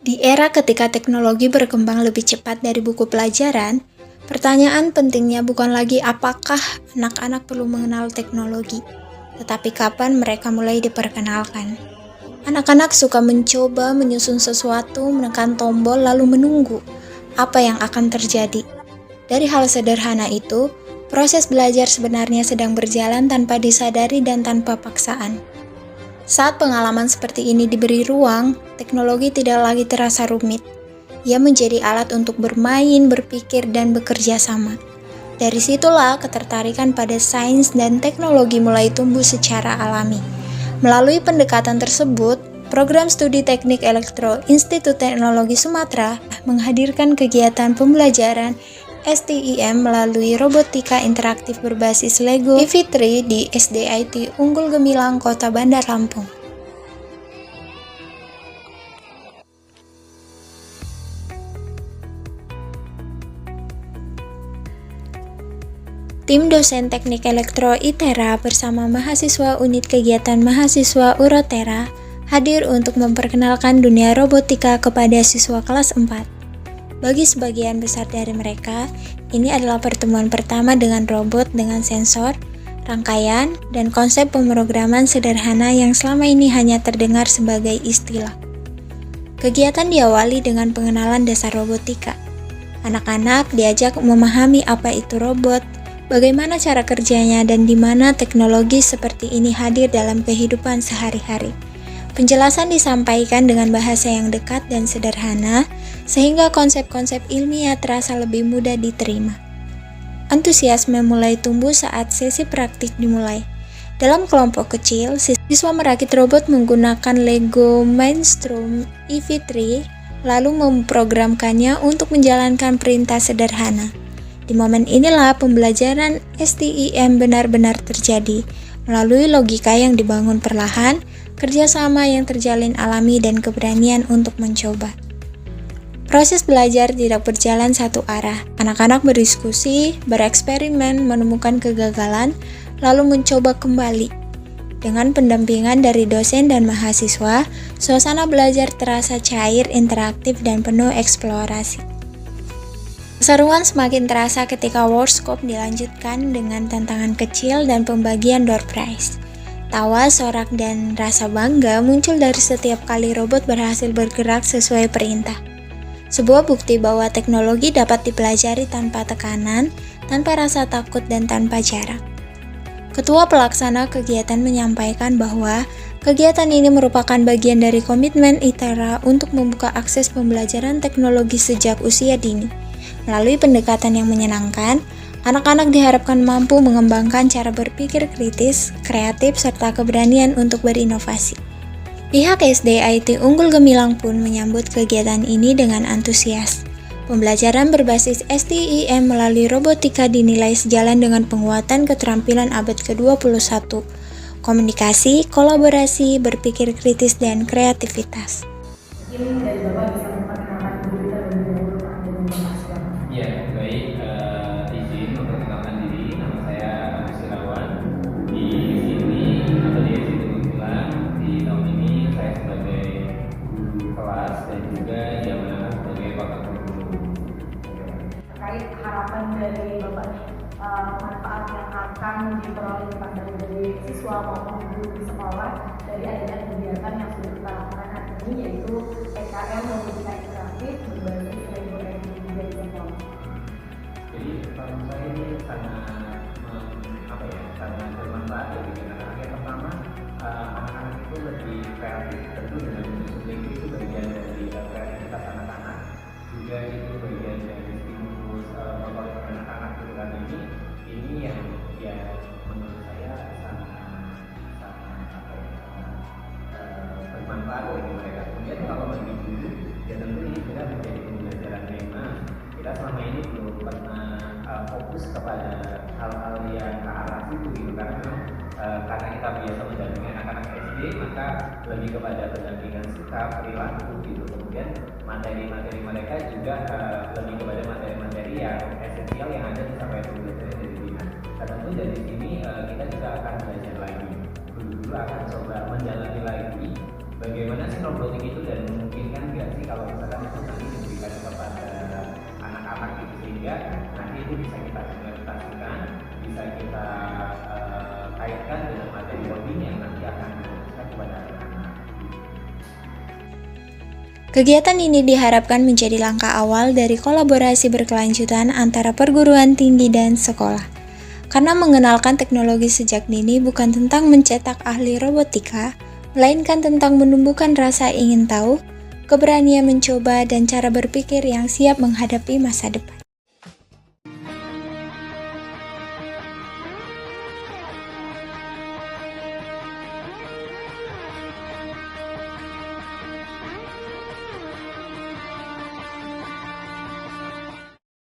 Di era ketika teknologi berkembang lebih cepat dari buku pelajaran, pertanyaan pentingnya bukan lagi apakah anak-anak perlu mengenal teknologi, tetapi kapan mereka mulai diperkenalkan. Anak-anak suka mencoba menyusun sesuatu, menekan tombol, lalu menunggu apa yang akan terjadi. Dari hal sederhana itu, proses belajar sebenarnya sedang berjalan tanpa disadari dan tanpa paksaan. Saat pengalaman seperti ini diberi ruang, teknologi tidak lagi terasa rumit. Ia menjadi alat untuk bermain, berpikir, dan bekerja sama. Dari situlah ketertarikan pada sains dan teknologi mulai tumbuh secara alami. Melalui pendekatan tersebut, program studi teknik elektro Institut Teknologi Sumatera menghadirkan kegiatan pembelajaran STIM melalui robotika interaktif berbasis Lego EV3 di SDIT Unggul Gemilang, Kota Bandar Lampung. Tim dosen teknik elektro ITERA bersama mahasiswa unit kegiatan mahasiswa Urotera hadir untuk memperkenalkan dunia robotika kepada siswa kelas 4. Bagi sebagian besar dari mereka, ini adalah pertemuan pertama dengan robot dengan sensor, rangkaian, dan konsep pemrograman sederhana yang selama ini hanya terdengar sebagai istilah. Kegiatan diawali dengan pengenalan dasar robotika. Anak-anak diajak memahami apa itu robot, bagaimana cara kerjanya, dan di mana teknologi seperti ini hadir dalam kehidupan sehari-hari. Penjelasan disampaikan dengan bahasa yang dekat dan sederhana, sehingga konsep-konsep ilmiah terasa lebih mudah diterima. Antusiasme mulai tumbuh saat sesi praktik dimulai. Dalam kelompok kecil, siswa merakit robot menggunakan Lego Mindstorm EV3, lalu memprogramkannya untuk menjalankan perintah sederhana. Di momen inilah pembelajaran STIM benar-benar terjadi, melalui logika yang dibangun perlahan, kerjasama yang terjalin alami, dan keberanian untuk mencoba. Proses belajar tidak berjalan satu arah. Anak-anak berdiskusi, bereksperimen, menemukan kegagalan, lalu mencoba kembali. Dengan pendampingan dari dosen dan mahasiswa, suasana belajar terasa cair, interaktif, dan penuh eksplorasi. Keseruan semakin terasa ketika workshop dilanjutkan dengan tantangan kecil dan pembagian door prize. Tawa, sorak, dan rasa bangga muncul dari setiap kali robot berhasil bergerak sesuai perintah. Sebuah bukti bahwa teknologi dapat dipelajari tanpa tekanan, tanpa rasa takut, dan tanpa jarak. Ketua pelaksana kegiatan menyampaikan bahwa kegiatan ini merupakan bagian dari komitmen ITERA untuk membuka akses pembelajaran teknologi sejak usia dini. Melalui pendekatan yang menyenangkan, anak-anak diharapkan mampu mengembangkan cara berpikir kritis, kreatif, serta keberanian untuk berinovasi. Pihak SDIT Unggul Gemilang pun menyambut kegiatan ini dengan antusias. Pembelajaran berbasis STIM melalui robotika dinilai sejalan dengan penguatan keterampilan abad ke-21, komunikasi, kolaborasi, berpikir kritis, dan kreativitas. Mungkin dari Bapak bisa memperkenalkan diri terlebih dahulu Pak dengan mahasiswa. Ya, baik. Izin memperkenalkan diri. Nama saya Agus Irawan. Di sini atau di SDIT Unggul di tahun ini saya sebagai guru kelas dan juga diamanahkan sebagai wakil guru. Terkait harapan dari Bapak manfaat yang akan diperoleh dari siswa maupun guru di sekolah dari adanya kegiatan yang sudah kita lakukan hari ini, yaitu PKM robotika interaktif berbasis Lego EV3 di sekolah. Jadi menurut saya ini sangat sangat bermanfaat ya bagi anak-anak. Yang pertama, anak-anak itu lebih kreatif, tentu dengan menyusun Lego itu bagian dari kreativitas anak-anak, juga itu bagian dari stimulus motorik anak-anak itu kan ini yang ya menurut saya sangat bermanfaat bagi mereka. Kemudian kalau bagi guru, ya tentu ini sudah menjadi pembelajaran tema. Kita selama ini belum pernah fokus kepada hal-hal yang ke arah itu gitu, karena memang karena kita biasa mendampingi anak-anak SD, maka lebih kepada pendampingan sikap, perilaku gitu. Kemudian materi-materi mereka juga lebih kepada materi-materi yang esensial yang ada di sampai pembelajaran dari pilihan. Dan tentu dari sini kita juga akan belajar lagi. Guru-guru akan coba menjalani lagi bagaimana sih robotik itu dan memungkinkan nggak sih kalau misalkan itu nanti diberikan kepada anak-anak gitu, sehingga nanti itu bisa kita implementasikan, bisa kita kaitkan dengan materi coding yang nanti akan difokuskan kepada anak-anak. Kegiatan ini diharapkan menjadi langkah awal dari kolaborasi berkelanjutan antara perguruan tinggi dan sekolah. Karena mengenalkan teknologi sejak dini bukan tentang mencetak ahli robotika, melainkan tentang menumbuhkan rasa ingin tahu, keberanian mencoba, dan cara berpikir yang siap menghadapi masa depan.